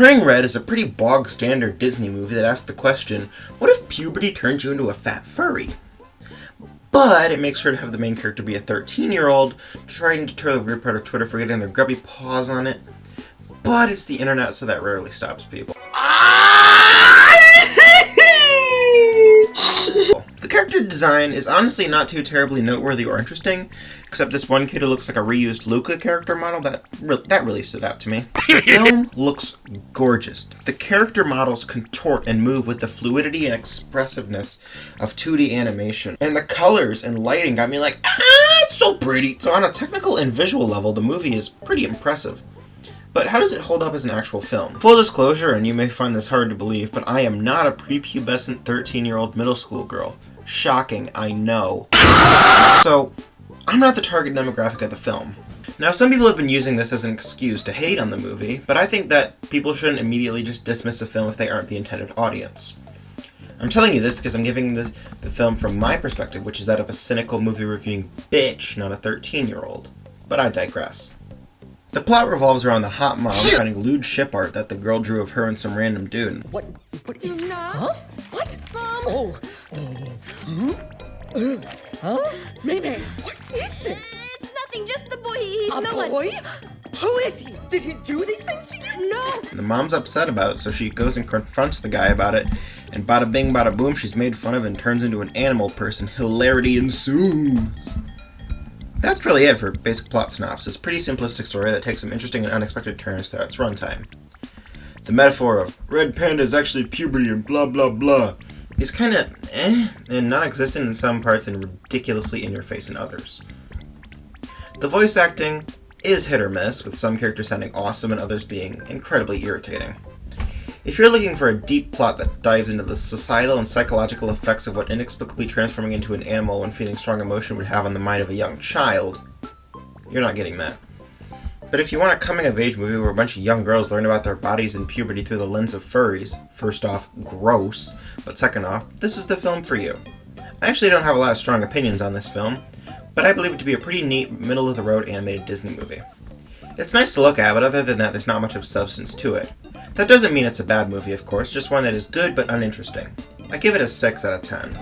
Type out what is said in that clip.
Turning Red is a pretty bog-standard Disney movie that asks the question, what if puberty turns you into a fat furry? But it makes sure to have the main character be a 13-year-old, trying to deter the weird part of Twitter for getting their grubby paws on it. But it's the internet, so that rarely stops people. The character design is honestly not too terribly noteworthy or interesting, except this one kid who looks like a reused Luca character model, that really stood out to me. The film looks gorgeous. The character models contort and move with the fluidity and expressiveness of 2D animation, and the colors and lighting got me like, it's so pretty! So on a technical and visual level, the movie is pretty impressive. But how does it hold up as an actual film? Full disclosure, and you may find this hard to believe, but I am not a prepubescent 13-year-old middle school girl. Shocking, I know. So, I'm not the target demographic of the film. Now, some people have been using this as an excuse to hate on the movie, but I think that people shouldn't immediately just dismiss a film if they aren't the intended audience. I'm telling you this because I'm giving the film from my perspective, which is that of a cynical movie-reviewing bitch, not a 13-year-old. But I digress. The plot revolves around the hot mom finding lewd ship art that the girl drew of her and some random dude. What is not? Huh? What? Mom! Huh? Maybe. What is this? It's nothing, just the boy. He's A no one. boy? Who is he? Did he do these things to you? No! The mom's upset about it, so she goes and confronts the guy about it, and bada bing bada boom, she's made fun of and turns into an animal person. Hilarity ensues. That's really it for basic plot synopsis. Pretty simplistic story that takes some interesting and unexpected turns throughout its runtime. The metaphor of red panda is actually puberty and blah blah blah is kinda and non-existent in some parts and ridiculously in your face in others. The voice acting is hit or miss, with some characters sounding awesome and others being incredibly irritating. If you're looking for a deep plot that dives into the societal and psychological effects of what inexplicably transforming into an animal when feeling strong emotion would have on the mind of a young child, you're not getting that. But if you want a coming-of-age movie where a bunch of young girls learn about their bodies and puberty through the lens of furries, first off, gross, but second off, this is the film for you. I actually don't have a lot of strong opinions on this film, but I believe it to be a pretty neat, middle-of-the-road animated Disney movie. It's nice to look at, but other than that, there's not much of substance to it. That doesn't mean it's a bad movie, of course, just one that is good but uninteresting. I give it a 6 out of 10.